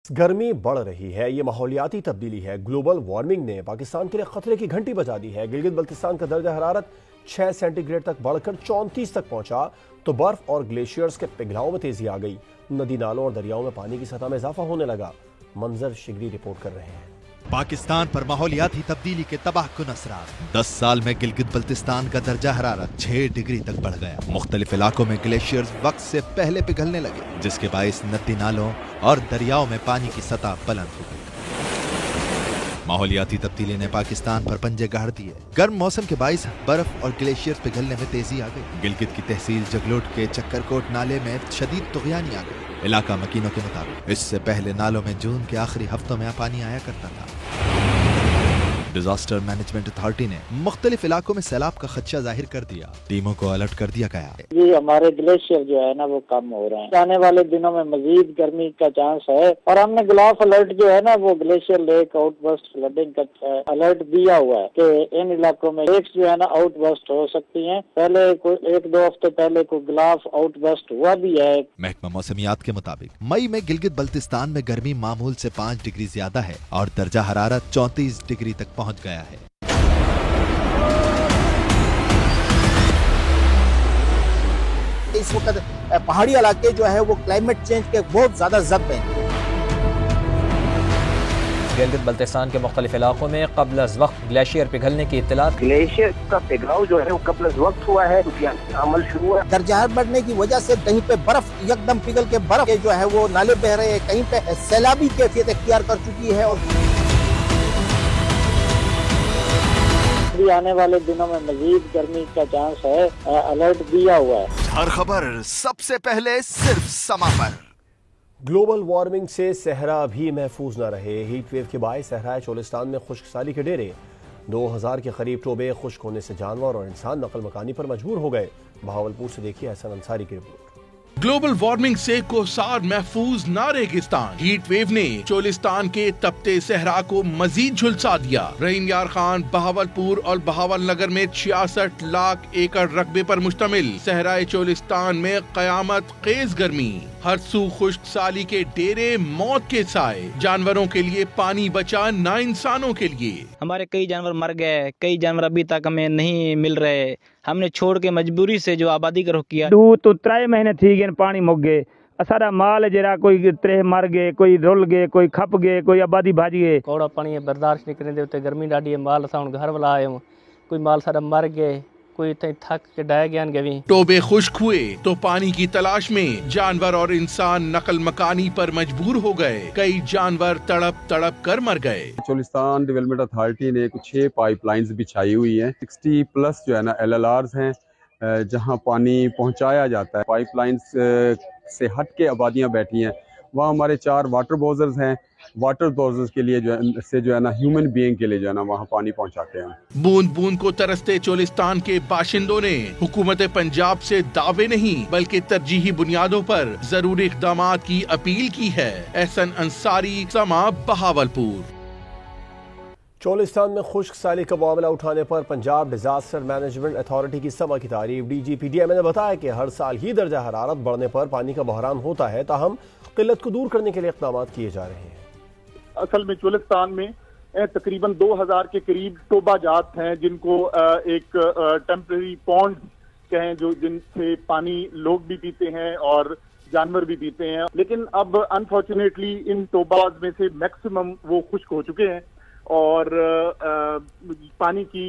گرمی بڑھ رہی ہے، یہ ماحولیاتی تبدیلی ہے۔ گلوبل وارمنگ نے پاکستان کے لیے خطرے کی گھنٹی بجا دی ہے۔ گلگت بلتستان کا درجہ حرارت 6 سینٹی گریڈ تک بڑھ کر 34 تک پہنچا تو برف اور گلیشیئرز کے پگھلاؤ میں تیزی آ گئی۔ ندی نالوں اور دریاؤں میں پانی کی سطح میں اضافہ ہونے لگا۔ منظر شگری رپورٹ کر رہے ہیں۔ پاکستان پر ماحولیاتی تبدیلی کے تباہ کن اثرات۔ 10 سال میں گلگت بلتستان کا درجہ حرارت 6 ڈگری تک بڑھ گیا۔ مختلف علاقوں میں گلیشیئرز وقت سے پہلے پگھلنے لگے، جس کے باعث ندی نالوں اور دریاؤں میں پانی کی سطح بلند ہو گئی۔ ماحولیاتی تبدیلی نے پاکستان پر پنجے گاڑ دیے۔ گرم موسم کے باعث برف اور گلیشیئر پگھلنے میں تیزی آ گئی۔ گلگت کی تحصیل جگلوٹ کے چکرکوٹ نالے میں شدید طغیانی آ گئی۔ علاقہ مکینوں کے مطابق اس سے پہلے نالوں میں جون کے آخری ہفتوں میں پانی آیا کرتا تھا۔ ڈیزاسٹر مینجمنٹ اتھارٹی نے مختلف علاقوں میں سیلاب کا خدشہ ظاہر کر دیا۔ ٹیموں کو الرٹ کر دیا گیا ہے۔ جی ہمارے گلیشیئر جو ہے نا وہ کم ہو رہے ہیں۔ آنے والے دنوں میں مزید گرمی کا چانس ہے اور ہم نے گلاف الرٹ جو ہے نا وہ glacier lake outburst flooding کا الرٹ دیا ہوا ہے کہ ان علاقوں میں لیکس جو ہے نا آؤٹ برسٹ ہو سکتی ہیں۔ پہلے ایک دو ہفتے پہلے کوئی گلاف آؤٹ برسٹ ہوا بھی ہے۔ محکمہ موسمیات کے مطابق مئی میں گلگت بلتستان میں گرمی معمول سے 5 ڈگری زیادہ ہے اور درجہ حرارت 34 ڈگری تک پہنچ گیا ہے۔ اس وقت پہاڑی علاقے جو ہے وہ کلائمیٹ چینج کے بہت زیادہ ضبط ہیں۔ گلگت بلتستان کے مختلف علاقوں میں قبل از وقت گلیشیئر پگھلنے کی اطلاعات۔ گلیشیئر کا پگھلاؤ جو ہے وہ قبل از وقت ہوا ہے، عمل شروع ہوا ہے۔ درجہ حرارت بڑھنے کی وجہ سے کہیں پہ برف یکدم پگھل کے برف جو ہے وہ نالے بہ رہے ہیں، کہیں پہ سیلابی کیفیت اختیار کر چکی ہے۔ اور آنے والے دنوں میں مزید گرمی کا چانس ہے، الرٹ دیا ہوا ہے۔ ہر خبر سب سے پہلے صرف سما پر۔ گلوبل وارمنگ سے صحرا بھی محفوظ نہ رہے۔ ہیٹ ویو کے باعث صحرائے چولستان میں خشک سالی کے ڈیرے، 2000 کے قریب ٹوبے خشک ہونے سے جانور اور انسان نقل مکانی پر مجبور ہو گئے۔ بہاولپور سے دیکھیے احسن انصاری کی رپورٹ۔ گلوبل وارمنگ سے کوسار محفوظ نہ ریگستان۔ ہیٹ ویو نے چولستان کے تپتے صحرا کو مزید جھلسا دیا۔ رحیم یار خان بہاولپور اور بہاول نگر میں 66 لاکھ ایکڑ رقبے پر مشتمل صحرائے چولستان میں قیامت خیز گرمی۔ ہر سو خشک سالی کے ڈیرے، موت کے سائے، جانوروں کے لیے پانی بچا نہ انسانوں کے لیے۔ ہمارے کئی جانور مر گئے، کئی جانور ابھی تک ہمیں نہیں مل رہے۔ ہم نے چھوڑ کے مجبوری سے جو آبادی کا رخ کیا۔ تو 3 مہینے تھی گئے پانی مک گئے۔ سارا مال جرا کوئی 3 مر گئے، کوئی رل گئے، کوئی کھپ گئے، کوئی آبادی بھاج گئے۔ کوڑا پانی برداشت نہیں کرنے دے، گرمی ڈاڈی ہے، مال اساں گھر والا آئے، کوئی مال سارا مر گئے، کوئی تھک کے ڈائے گیا گوی۔ ٹوبے خشک ہوئے تو پانی کی تلاش میں جانور اور انسان نقل مکانی پر مجبور ہو گئے۔ کئی جانور تڑپ تڑپ کر مر گئے۔ چولستان ڈیولپمنٹ اتھارٹی نے کچھ 6 پائپ لائنز بچھائی ہوئی ہیں۔ 60+ جو ہے نا LLRs ہیں جہاں پانی پہنچایا جاتا ہے۔ پائپ لائنز سے ہٹ کے آبادیاں بیٹھی ہیں، وہاں ہمارے 4 واٹر بوزرز ہیں۔ واٹر بوزرز کے لیے جو ہے نا ہیومن بینگ کے لیے جو ہے نا وہاں پانی پہنچاتے ہیں۔ بوند بوند کو ترستے چولستان کے باشندوں نے حکومت پنجاب سے دعوے نہیں بلکہ ترجیحی بنیادوں پر ضروری اقدامات کی اپیل کی ہے۔ احسن انصاری، سما، بہاولپور۔ چولستان میں خشک سالی کا معاملہ اٹھانے پر پنجاب ڈیزاسٹر مینجمنٹ اتھارٹی کی سما کی تعریف۔ DGPDM نے بتایا کہ ہر سال ہی درجہ حرارت بڑھنے پر پانی کا بحران ہوتا ہے، تاہم قلت کو دور کرنے کے لیے اقدامات کیے جا رہے ہیں۔ اصل میں چولستان میں تقریباً 2000 کے قریب ٹوبا جات ہیں جن کو ایک ٹیمپرری پونڈ کہیں، جو جن سے پانی لوگ بھی پیتے ہیں اور جانور بھی پیتے ہیں، لیکن اب انفارچونیٹلی ان ٹوباز میں سے میکسیمم وہ خشک ہو چکے ہیں اور پانی کی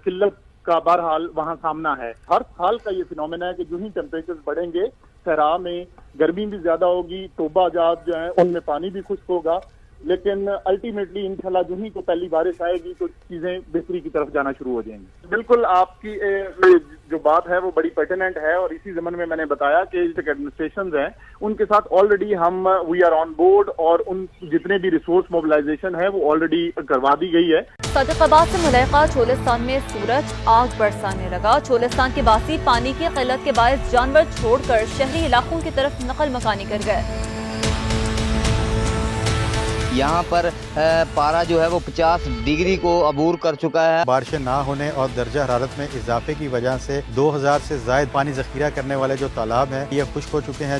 قلت کا بہرحال وہاں سامنا ہے۔ ہر سال کا یہ فینومینا ہے کہ جو ہی ٹیمپریچر بڑھیں گے صحرا میں گرمی بھی زیادہ ہوگی، ٹوبا جات جو ہیں ان میں پانی بھی خشک ہوگا، لیکن الٹیمیٹلی انشاءاللہ جو ہی کو پہلی بارش آئے گی تو چیزیں بہتری کی طرف جانا شروع ہو جائیں گی۔ بالکل آپ کی جو بات ہے وہ بڑی پرٹیننٹ ہے، اور اسی ضمن میں نے بتایا کہ ایڈمنسٹریشنز ہیں ان کے ساتھ آلریڈی ہم وی آر آن بورڈ، اور ان جتنے بھی ریسورس موبلائزیشن ہے وہ آلریڈی کروا دی گئی ہے۔ صادق آباد سے ملحقہ چولستان میں سورج آگ برسانے لگا۔ چولستان کے باسی پانی کی قلت کے باعث جانور چھوڑ کر شہری علاقوں کی طرف نقل مکانی کر گئے۔ یہاں پر پارا جو ہے وہ 50 ڈگری کو عبور کر چکا ہے۔ بارشیں نہ ہونے اور درجہ حرارت میں اضافے کی وجہ سے 2000 سے زائد پانی ذخیرہ کرنے والے جو تالاب ہیں یہ خشک ہو چکے ہیں۔